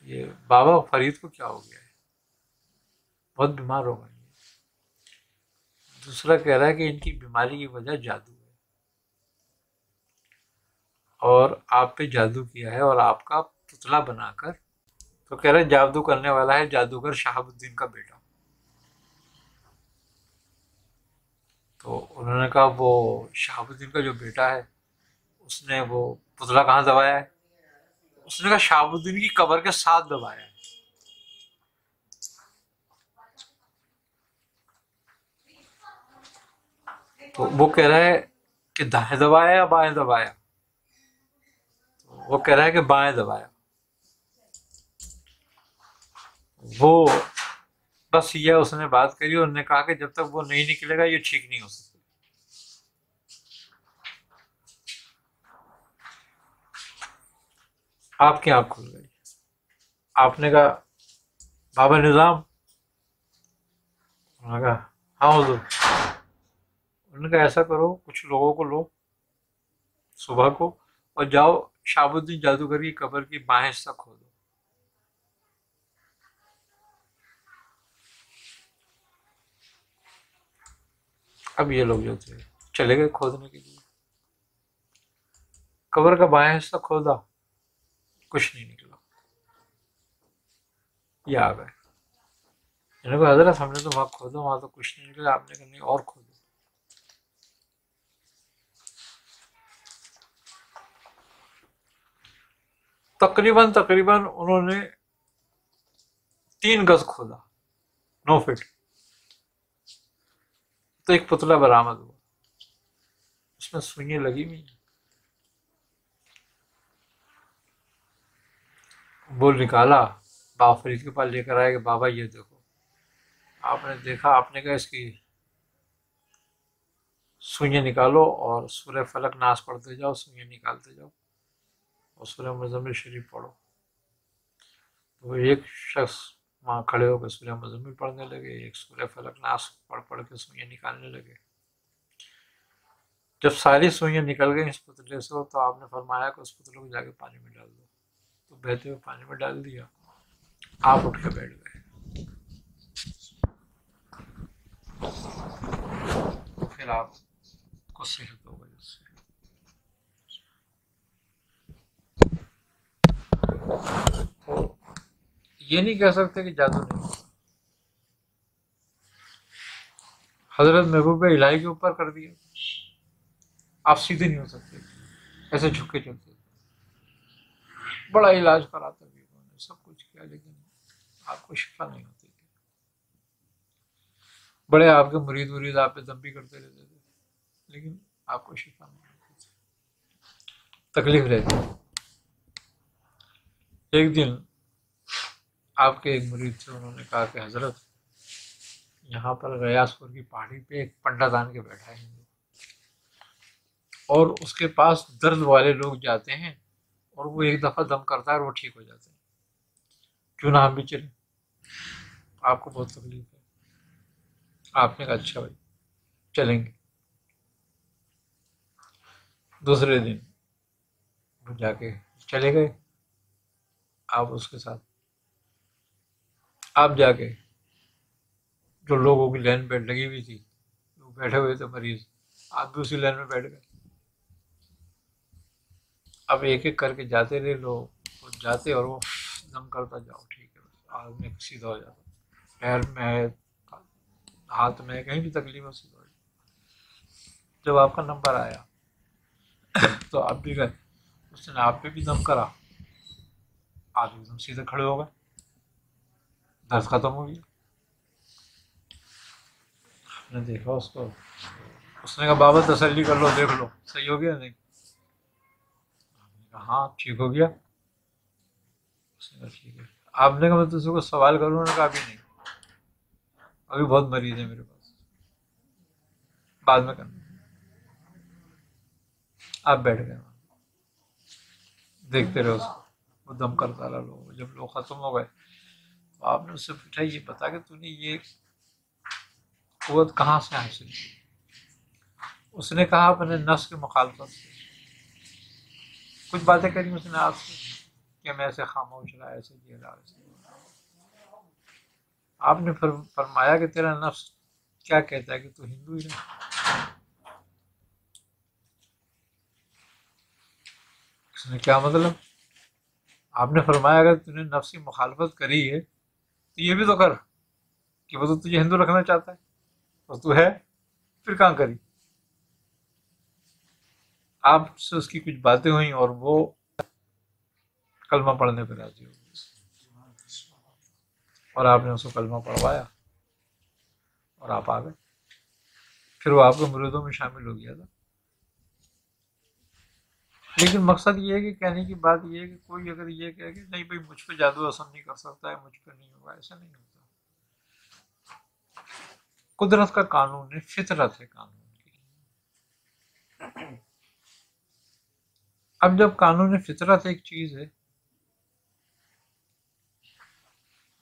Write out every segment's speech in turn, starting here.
یہ بابا فرید کو کیا ہو گیا ہے، بہت بیمار ہو گئے ہیں۔ دوسرا کہہ رہا ہے کہ ان کی بیماری کی وجہ جادو ہے، اور آپ پہ جادو کیا ہے اور آپ کا پتلا بنا کر، تو کہہ رہے ہیں جادو کرنے والا ہے جادوگر شہاب الدین کا بیٹا۔ تو انہوں نے کہا وہ شہاب الدین کا جو بیٹا ہے اس نے وہ پتلا کہاں دبایا ہے؟ اس نے کہا شہاب الدین کی قبر کے ساتھ دبایا ہے۔ تو وہ کہہ رہا ہے کہ دائیں دبایا یا بائیں دبایا؟ وہ کہہ رہا ہے کہ بائیں دبایا۔ وہ بس یہ اس نے بات کری اور نے کہا کہ جب تک وہ نہیں نکلے گا یہ ٹھیک نہیں ہو سکتا۔ آپ کی آنکھ کھل گئی۔ آپ نے کہا بابا نظام؟ انہوں نے کہا ہاں حضور۔ انہوں نے کہا ایسا کرو، کچھ لوگوں کو لو صبح کو اور جاؤ شہاب الدین جادوگر کی قبر کی بائیں حصہ کھودو۔ اب یہ لوگ جو تھے چلے گئے کھودنے کے لیے، قبر کا بائیں حصہ کھودا، کچھ نہیں نکلا۔ یہ آ گئے، انہوں نے کہا حضرت ہم نے تو وہاں کھودا، وہاں تو کچھ نہیں نکلا۔ آپ نے کہا نہیں اور کھودو۔ تقریباً انہوں نے 3 گز کھودا، 9 فٹ، تو ایک پتلا برآمد ہوا، اس میں سوئیاں لگی ہوئی ہیں۔ وہ نکالا، بابا فرید کے پاس لے کر آئے کہ بابا یہ دیکھو۔ آپ نے دیکھا، آپ نے کہا اس کی سوئیاں نکالو اور سورہ فلق ناس پڑھتے جاؤ، سوئیاں نکالتے جاؤ اور سورہ مزمل شریف پڑھو۔ وہ ایک شخص وہاں کھڑے ہو کے سورہ مزمل پڑھنے لگے، ایک سورہ فلق ناس پڑھ کے سوئیاں نکالنے لگے۔ جب ساری سوئیاں نکل گئی اس پتلے سے تو آپ نے فرمایا کہ اس پتلے کو جا کے پانی میں ڈال دو۔ تو بہتے ہوئے پانی میں ڈال دیا، آپ اٹھ کے بیٹھ گئے۔ پھر آپ کو صحت ہو گئی اس سے۔ تو یہ نہیں کہہ سکتے کہ جادو نہیں ہوتا۔ حضرت محبوب الہی کے اوپر کر دیا، آپ سیدھے نہیں ہو سکتے، ایسے جھکے چلتے، بڑا علاج کراتا بھی انہوں نے، سب کچھ کیا، لیکن آپ کو شفا نہیں ہوتی تھی۔ بڑے آپ کے مرید آپ پہ دم بھی کرتے رہتے تھے، لیکن آپ کو شفا نہیں ہوتی تھی، تکلیف رہتی۔ ایک دن آپ کے ایک مرید تھے، انہوں نے کہا کہ حضرت یہاں پر ریاض پور کی پہاڑی پہ ایک پنڈا دان کے بیٹھا ہے، اور اس کے پاس درد والے لوگ جاتے ہیں اور وہ ایک دفعہ دم کرتا ہے اور وہ ٹھیک ہو جاتے ہیں، کیوں نہ ہم بھی چلیں؟ آپ کو بہت تکلیف ہے۔ آپ نے کہا اچھا بھائی چلیں گے۔ دوسرے دن وہ جا کے چلے گئے، آپ اس کے ساتھ، آپ جا کے جو لوگوں کی لائن پہ لگی ہوئی تھی، وہ بیٹھے ہوئے تھے مریض، آپ بھی اسی لائن میں بیٹھ گئے۔ اب ایک ایک کر کے جاتے رہے لوگ، وہ جاتے اور وہ دم کرتا جاؤ، ٹھیک ہے آدمی سیدھا ہو جاتا، پیر میں ہے، ہاتھ میں ہے، کہیں بھی تکلیف ہو سیدھا ہو جاتا۔ جب آپ کا نمبر آیا تو آپ بھی گئے، اس نے آپ پہ بھی دم کرا، آپ ایک دم سیدھے کھڑے ہو گئے، درد ختم ہو گیا۔ آپ نے دیکھا اس کو، اس نے کہا بابا تسلی کر لو، دیکھ لو صحیح ہو گیا نہیں؟ آپ نے کہا ہاں ٹھیک ہو گیا۔ اس نے کہا ٹھیک ہے۔ آپ نے کہا میں تجھ کو سوال کروں؟ انہوں نے کہا ابھی نہیں، ابھی بہت مریض ہے میرے پاس، بعد میں کرنا۔ آپ بیٹھ گئے وہاں، دیکھتے رہے اس کو، وہ دم کرتا رہا لوگ۔ جب لوگ ختم ہو گئے تو آپ نے اس سے پوچھا یہ بتا کہ تو نے یہ قوت کہاں سے حاصل کی؟ اس نے کہا اپنے نفس کی مخالفت سے، کچھ باتیں کری اس نے آپ سے، کہ میں ایسے خاموش رہا، ایسے جی رہا، ایسے آپ نے فرمایا کہ تیرا نفس کیا کہتا ہے کہ تو ہندو ہی رہے. اس نے کیا مطلب؟ آپ نے فرمایا اگر تو نے نفسی مخالفت کری ہے تو یہ بھی تو کر کہ وہ تو تجھے ہندو رکھنا چاہتا ہے اور تو ہے، پھر کہاں کری؟ آپ سے اس کی کچھ باتیں ہوئیں اور وہ کلمہ پڑھنے پہ راضی ہو گئی اور آپ نے اس کو کلمہ پڑھوایا اور آپ آ گئے. پھر وہ آپ کے مریدوں میں شامل ہو گیا تھا. لیکن مقصد یہ ہے کہ کہنے کی بات یہ ہے کہ کوئی اگر یہ کہے کہ نہیں بھائی مجھ پہ جادو اثر نہیں کر سکتا ہے، مجھ پہ نہیں ہوگا، ایسا نہیں ہوتا. قدرت کا قانون ہے، فطرت ہے قانون کی. اب جب قانون فطرت ایک چیز ہے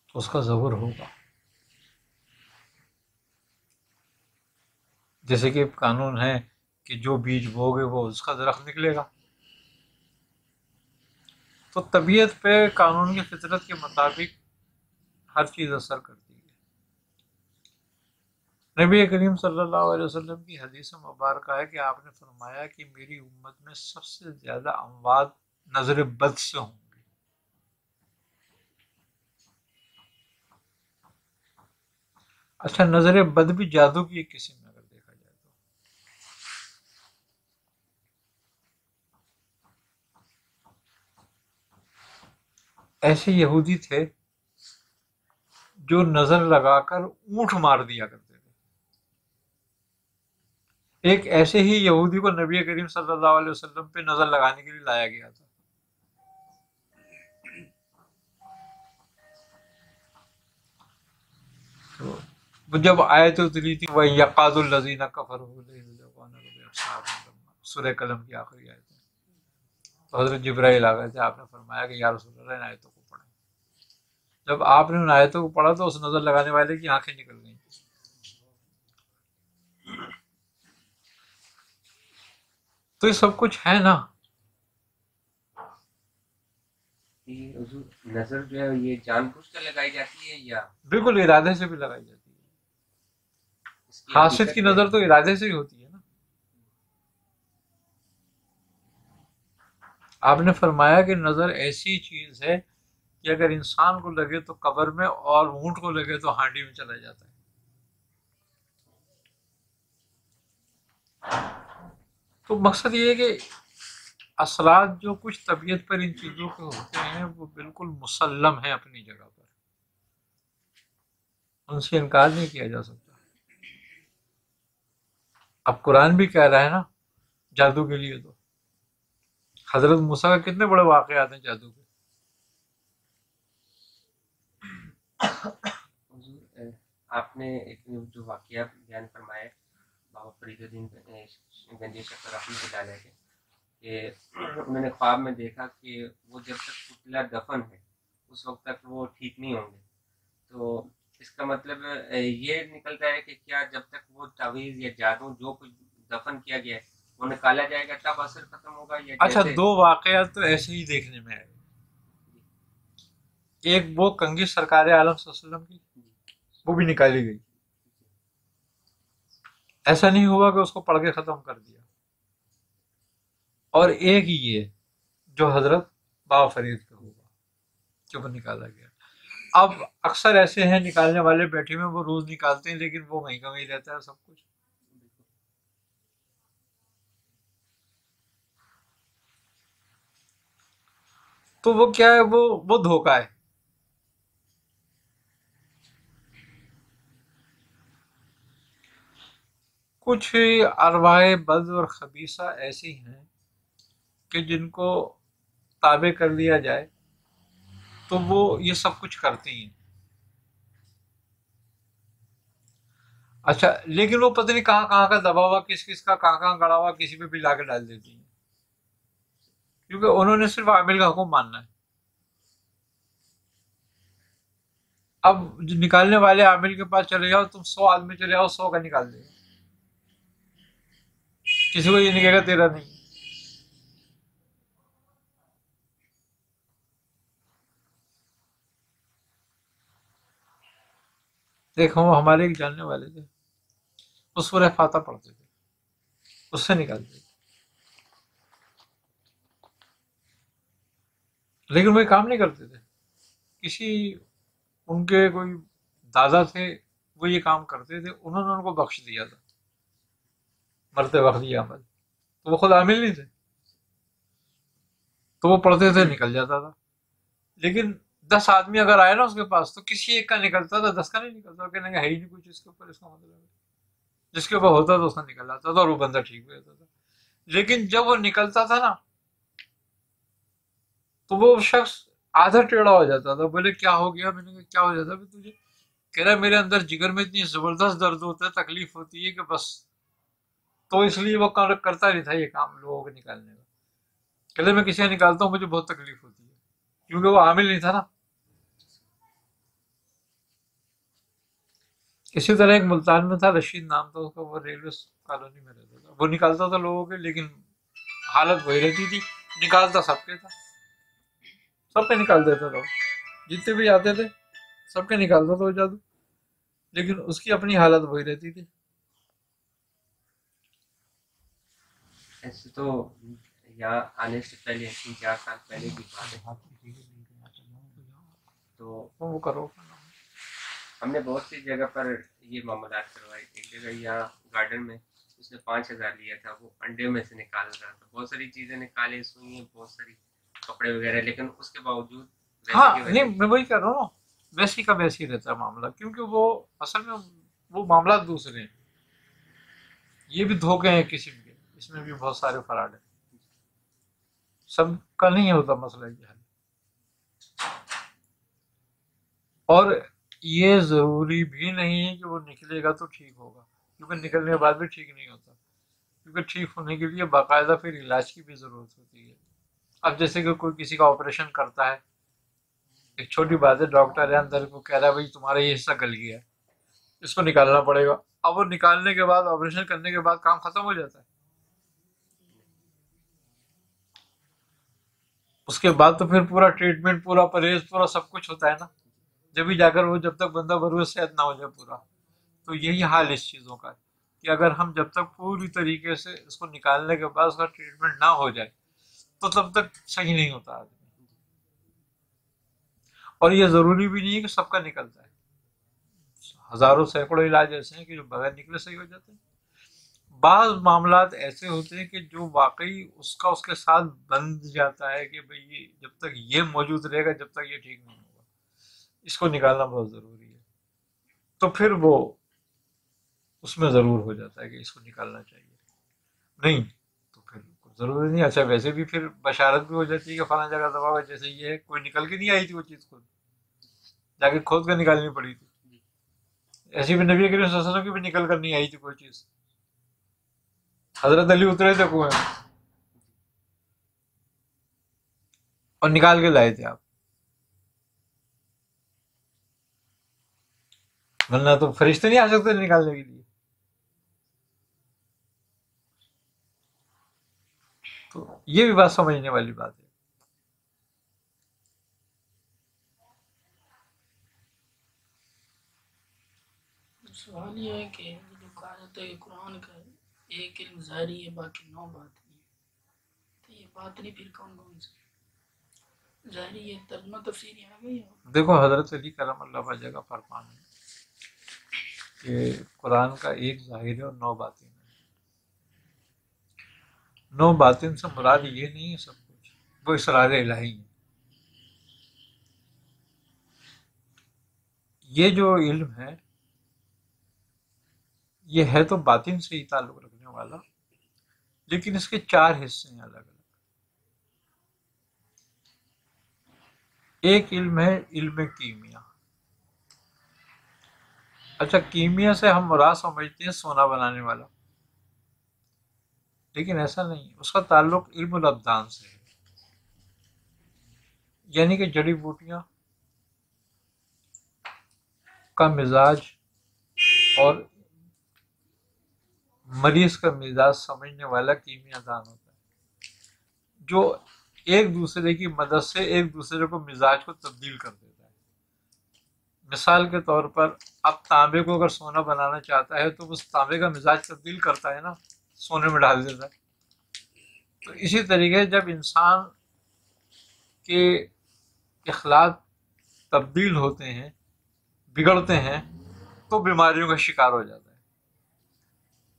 تو اس کا ظہور ہوگا. جیسے کہ قانون ہے کہ جو بیج بوگے وہ اس کا درخت نکلے گا. تو طبیعت پہ قانون کی فطرت کے مطابق ہر چیز اثر کرتی ہے. نبی کریم صلی اللہ علیہ وسلم کی حدیث مبارکہ ہے کہ آپ نے فرمایا کہ میری امت میں سب سے زیادہ اموات نظر بد سے ہوں گے. اچھا، نظر بد بھی جادو کی ایک قسم میں اگر دیکھا جائے تو. ایسے یہودی تھے جو نظر لگا کر اونٹ مار دیا کرتے تھے. ایک ایسے ہی یہودی کو نبی کریم صلی اللہ علیہ وسلم پہ نظر لگانے کے لیے لایا گیا تھا. تو وہ جب آیت اتری تھی وَيَقَادُ الَّذِينَ كَفَرُوا لَيُزْلِقُونَ بِأَبْصَارِهِمْ سورہ قلم کی آخری آیت ہے. تو حضرت جبرائیل آ گئے تھے. آپ نے فرمایا کہ یا رسول اللہ ان آیتوں کو پڑھیں. جب آپ نے ان آیتوں کو پڑھا تو اس نظر لگانے والے کی آنکھیں نکل گئیں. تو یہ سب کچھ ہے نا. نظر جو ہے یہ جان بوجھ کر لگائی جاتی ہے یا بالکل ارادے سے بھی لگائی جاتی ہے. حاسد کی نظر تو ارادے سے ہی ہوتی ہے نا. آپ نے فرمایا کہ نظر ایسی چیز ہے کہ اگر انسان کو لگے تو قبر میں اور اونٹ کو لگے تو ہانڈی میں چلا جاتا ہے. تو مقصد یہ ہے کہ اثرات جو کچھ طبیعت پر ان چیزوں کے ہوتے ہیں وہ بالکل مسلم ہیں اپنی جگہ پر، ان سے انکار نہیں کیا جا سکتا. اب قرآن بھی کہہ رہا ہے نا جادو کے لیے. تو حضرت موسیٰ کا کتنے بڑے واقعات ہیں جادو کے. آپ نے ایک جو واقعہ بیان فرمایا بابا فرید الدین گنجی شکر رحمۃ اللہ علیہ کہ میں نے خواب میں دیکھا کہ وہ جب تک پتلا دفن ہے اس وقت تک وہ ٹھیک نہیں ہوں گے. تو اس کا مطلب یہ نکلتا ہے کہ کیا جب تک وہ تعویذ یا جادو جو کچھ دفن کیا گیا ہے وہ نکالا جائے گا تب اثر ختم ہوگا یا اچھا، دو واقعات تو ایسے ہی دیکھنے میں آئے. ایک وہ کنگھی سرکار عالم صلی اللہ علیہ وسلم کی وہ بھی نکالی گئی. ایسا نہیں ہوا کہ اس کو پڑھ کے ختم کر دیا. اور ایک یہ جو حضرت بابا فرید کا ہوگا جو وہ نکالا گیا. اب اکثر ایسے ہیں نکالنے والے بیٹھے میں وہ روز نکالتے ہیں لیکن وہ وہیں کا وہیں رہتا ہے سب کچھ. تو وہ کیا ہے، وہ دھوکہ ہے. کچھ ارواح بد اور خبیثہ ایسی ہیں کہ جن کو تابع کر لیا جائے تو وہ یہ سب کچھ کرتی ہیں. اچھا، لیکن وہ پتہ نہیں کہاں کہاں کا دبا ہوا، کس کس کا کہاں کہاں گڑا ہوا کسی پہ بھی لا کے ڈال دیتی ہیں، کیونکہ انہوں نے صرف عامل کا حکم ماننا ہے. اب جو نکالنے والے عامل کے پاس چلے جاؤ، تم 100 آدمی چلے جاؤ 100 کا نکال دے گا. کسی کو یہ نہیں کہے گا تیرا نہیں. دیکھو وہ ہمارے ایک جاننے والے تھے، اس سورہ فاتحہ پڑھتے تھے، اس سے نکالتے تھے، لیکن وہ یہ کام نہیں کرتے تھے. کسی ان کے کوئی دادا تھے، وہ یہ کام کرتے تھے، انہوں نے ان کو بخش دیا تھا مرتے وقت یہ عمل، تو وہ خود عامل نہیں تھے، تو وہ پڑھتے تھے نکل جاتا تھا. لیکن 10 آدمی اگر آئے نا اس کے پاس، تو کسی ایک کا نکلتا تھا، 10 کا نہیں نکلتا. کہنے کا ہے ہی نہیں کچھ اس کے اوپر، اس کا مطلب ہے جس کے اوپر ہوتا تھا اس کا نکل جاتا تھا اور وہ بندہ ٹھیک ہو جاتا تھا. لیکن جب وہ نکلتا تھا نا، تو وہ شخص آدھا ٹیڑھا ہو جاتا تھا. بولے کیا ہو گیا؟ میں نے کہا کیا ہو جاتا ہے تجھے؟ کہہ رہا میرے اندر جگر میں اتنی زبردست درد ہوتا ہے، تکلیف ہوتی ہے کہ بس. تو اس لیے وہ کرتا نہیں تھا یہ کام لوگوں کو نکالنے کا. کہتے میں کسی کا نکالتا ہوں مجھے بہت تکلیف ہوتی ہے، کیونکہ وہ عامل نہیں تھا نا. اسی طرح ایک ملتان میں تھا، رشید نام تھا اس کا، وہ ریلوے کالونی میں رہتا تھا. وہ نکالتا تھا لوگوں کے، لیکن حالت وہی رہتی تھی، نکالتا سب کے تھا، سب پہ نکال دیتا تھا. جتنے بھی آتے تھے سب کے نکالتا تھا وہ جادو، لیکن اس کی اپنی حالت وہی رہتی تھی. ایسے تو یہاں آنے سے پہلے 3-4 سال پہلے کی بات ہے، تو وہ کرو. ہم نے بہت سی جگہ پر یہ معاملات کروائے. ایک جگہ یہاں گارڈن میں اس نے 5,000 لیا تھا، وہ انڈے میں سے نکال رہا تھا، بہت ساری چیزیں نکالے، سوئی، بہت ساری کپڑے وغیرہ، لیکن اس کے باوجود ویسے ہاں کے نہیں، ویسے. میں وہی کر رہا ہوں، ویسی کا ویسی رہتا ہے معاملہ، کیونکہ وہ اصل میں وہ معاملات دوسرے ہیں. یہ بھی دھوکے ہیں قسم کے، اس میں بھی بہت سارے فراڈ ہیں، سب کا نہیں ہوتا مسئلہ یہ حل. اور یہ ضروری بھی نہیں ہے کہ وہ نکلے گا تو ٹھیک ہوگا، کیونکہ نکلنے کے بعد بھی ٹھیک نہیں ہوتا، کیونکہ ٹھیک ہونے کے لیے باقاعدہ پھر علاج کی بھی ضرورت ہوتی ہے. اب جیسے کہ کوئی کسی کا آپریشن کرتا ہے، ایک چھوٹی بات ہے، ڈاکٹر ہے اندر کو کہہ رہا ہے بھائی تمہارا یہ حصہ گل گیا ہے، اس کو نکالنا پڑے گا. اب وہ نکالنے کے بعد، آپریشن کرنے کے بعد کام ختم ہو جاتا ہے. اس کے بعد تو پھر پورا ٹریٹمنٹ، پورا پرہیز، پورا سب کچھ ہوتا ہے نا، جبھی جا کر وہ، جب تک بندہ بروز صحت نہ ہو جائے پورا. تو یہی حال اس چیزوں کا ہے کہ اگر ہم جب تک پوری طریقے سے اس کو نکالنے کے بعد اس کا ٹریٹمنٹ نہ ہو جائے تو تب تک صحیح نہیں ہوتا آدمی. اور یہ ضروری بھی نہیں ہے کہ سب کا نکلتا ہے، ہزاروں سینکڑوں علاج ایسے ہیں کہ جو بغیر نکلے صحیح ہو جاتے ہیں. بعض معاملات ایسے ہوتے ہیں کہ جو واقعی اس کے ساتھ بند جاتا ہے کہ بھئی یہ جب تک یہ موجود رہے گا جب تک یہ ٹھیک نہیں ہوگا، اس کو نکالنا بہت ضروری ہے. تو پھر وہ اس میں ضرور ہو جاتا ہے کہ اس کو نکالنا چاہیے. نہیں تو پھر ضروری نہیں. اچھا ویسے بھی پھر بشارت بھی ہو جاتی ہے کہ فلاں جگہ دبا ہے، جیسے یہ ہے، کوئی نکل کے نہیں آئی تھی وہ چیز، خود جا کے کھود کر نکالنی پڑی تھی. ایسی بھی نبی کریم صلی اللہ علیہ وسلم کی بھی نکل کر نہیں آئی تھی کوئی چیز. حضرت علی اترے تھے کنویں میں اور نکال کے لائے تھے آپ، ورنہ تو فرشتے نہیں آ سکتے نکالنے کے لیے. تو یہ بھی بات سمجھنے والی بات ہے. سوال یہ ہے کہ جو کہا جاتا ہے کہ قرآن کا ایک علم ظاہری ہے باقی 9 باطنی ہے، تو یہ باطنی پھر کون کون سے؟ ظاہری یہ ترجمہ تفسیری آ گئی ہے. دیکھو حضرت علی کرم اللہ وجہ کا فرمان ہے کہ قرآن کا ایک ظاہر ہے اور 9 باطن ہے. 9 باطن سے مراد یہ نہیں ہے سب کچھ، وہ اسرار الہی ہے. یہ جو علم ہے یہ ہے تو باطن سے ہی تعلق رکھنے والا، لیکن اس کے 4 حصے ہیں الگ الگ. ایک علم ہے علم کیمیا. اچھا کیمیا سے ہم مراد سمجھتے ہیں سونا بنانے والا، لیکن ایسا نہیں، اس کا تعلق علم الابدان سے ہے، یعنی کہ جڑی بوٹیاں کا مزاج اور مریض کا مزاج سمجھنے والا کیمیا دان ہوتا ہے، جو ایک دوسرے کی مدد سے ایک دوسرے کو مزاج کو تبدیل کر دیتا ہے. مثال کے طور پر اب تانبے کو اگر سونا بنانا چاہتا ہے تو اس تانبے کا مزاج تبدیل کرتا ہے نا، سونے میں ڈال دیتا ہے. تو اسی طریقے جب انسان کے اخلاق تبدیل ہوتے ہیں، بگڑتے ہیں، تو بیماریوں کا شکار ہو جاتا ہے.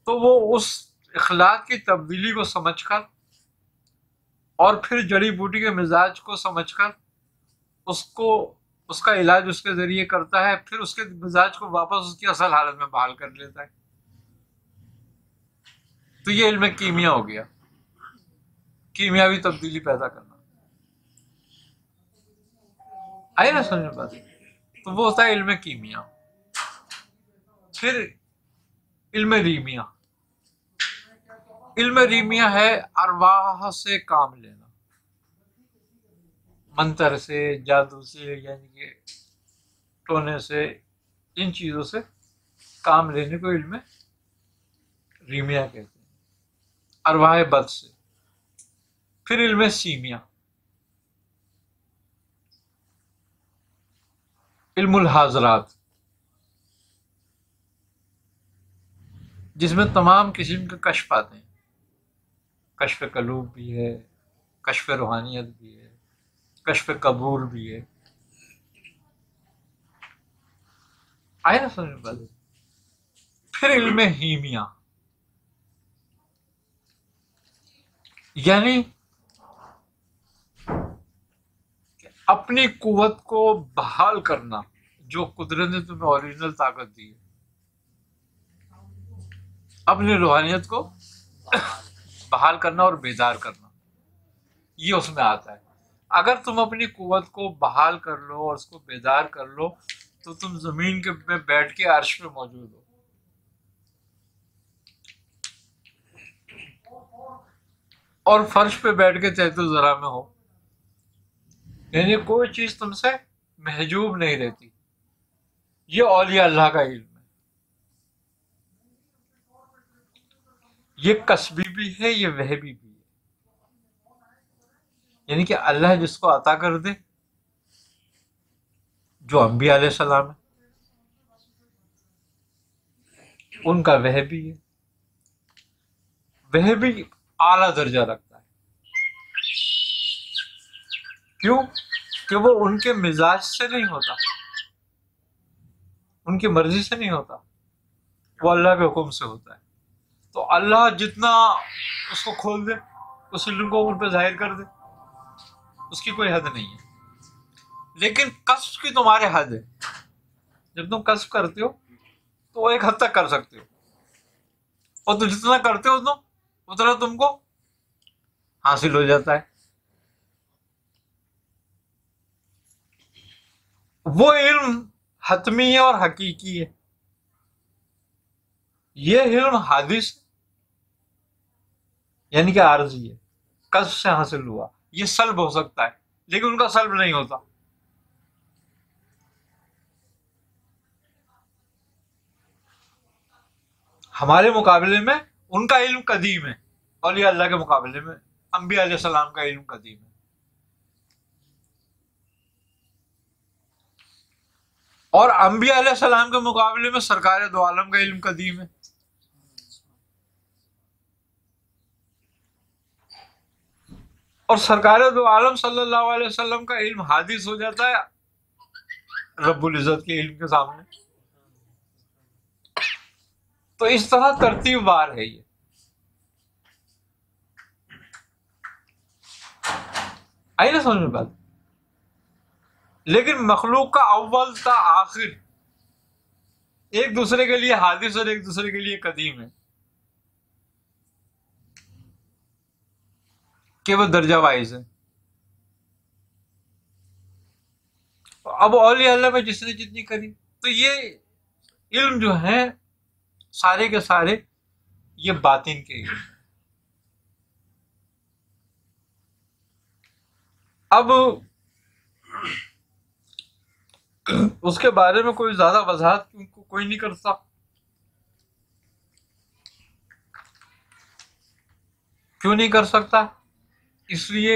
تو وہ اس اخلاق کی تبدیلی کو سمجھ کر اور پھر جڑی بوٹی کے مزاج کو سمجھ کر اس کا علاج اس کے ذریعے کرتا ہے، پھر اس کے مزاج کو واپس اس کی اصل حالت میں بحال کر لیتا ہے. تو یہ علم کیمیا ہو گیا، کیمیاوی تبدیلی پیدا کرنا. آئے نا سمجھ میں بات؟ تو وہ ہوتا ہے علم کیمیا. پھر علم ریمیا. علم ریمیا ہے ارواح سے کام لینا، منتر سے، جادو سے، یعنی کہ ٹونے سے، ان چیزوں سے کام لینے کو علم ریمیا کہتے ہیں، ارواح بد سے. پھر علم سیمیا، علم الحاضرات، جس میں تمام قسم کے کشف آتے ہیں. کشف قلوب بھی ہے، کشف روحانیت بھی ہے، کشف قبول بھی ہے. آئے نا سمجھ میں بات؟ پھر علم ہیمیا، یعنی اپنی قوت کو بحال کرنا، جو قدرت نے تمہیں اوریجنل طاقت دی ہے، اپنی روحانیت کو بحال کرنا اور بیدار کرنا، یہ اس میں آتا ہے. اگر تم اپنی قوت کو بحال کر لو اور اس کو بیدار کر لو تو تم زمین کے میں بیٹھ کے عرش پہ موجود ہو. اور فرش پہ بیٹھ کے تحت الذرا میں ہو، یعنی کوئی چیز تم سے محجوب نہیں رہتی. یہ اولیاء اللہ کا علم ہے. یہ کسبی بھی ہے، یہ وہبی بھی ہے. یعنی کہ اللہ جس کو عطا کر دے، جو انبیاء علیہ السلام ہے، ان کا وہبی ہے. وہبی اعلیٰ درجہ رکھتا ہے. کیوں؟ کہ وہ ان کے مزاج سے نہیں ہوتا، ان کی مرضی سے نہیں ہوتا، وہ اللہ کے حکم سے ہوتا ہے. تو اللہ جتنا اس کو کھول دے، اس علم کو ان پہ ظاہر کر دے، اس کی کوئی حد نہیں ہے. لیکن کسب کی تمہارے حد ہے. جب تم کسب کرتے ہو تو وہ ایک حد تک کر سکتے ہو، اور تم جتنا کرتے ہو تم اتنا تم کو حاصل ہو جاتا ہے. وہ علم حتمی ہے اور حقیقی ہے. یہ علم حادث یعنی کہ عارضی ہے، کسب سے حاصل ہوا. یہ سلب ہو سکتا ہے لیکن ان کا سلب نہیں ہوتا. ہمارے مقابلے میں ان کا علم قدیم ہے، اولیاء اللہ کے مقابلے میں انبیاء علیہ السلام کا علم قدیم ہے. اور انبیاء علیہ السلام کے مقابلے میں سرکار دو عالم کا علم قدیم ہے. اور سرکار دو عالم صلی اللہ علیہ وسلم کا علم حادث ہو جاتا ہے رب العزت کے علم کے سامنے. تو اس طرح ترتیب وار ہے یہ. آئی نا سمجھ میں بات؟ لیکن مخلوق کا اول تا آخر ایک دوسرے کے لیے حادث اور ایک دوسرے کے لیے قدیم ہے، کہ وہ درجہ وائز ہے. اب اولیاء اللہ میں جس نے جتنی کری، تو یہ علم جو ہے سارے کے سارے یہ باطن کے علم. اب اس کے بارے میں کوئی زیادہ وضاحت کوئی نہیں کرتا. کیوں نہیں کر سکتا؟ اس لیے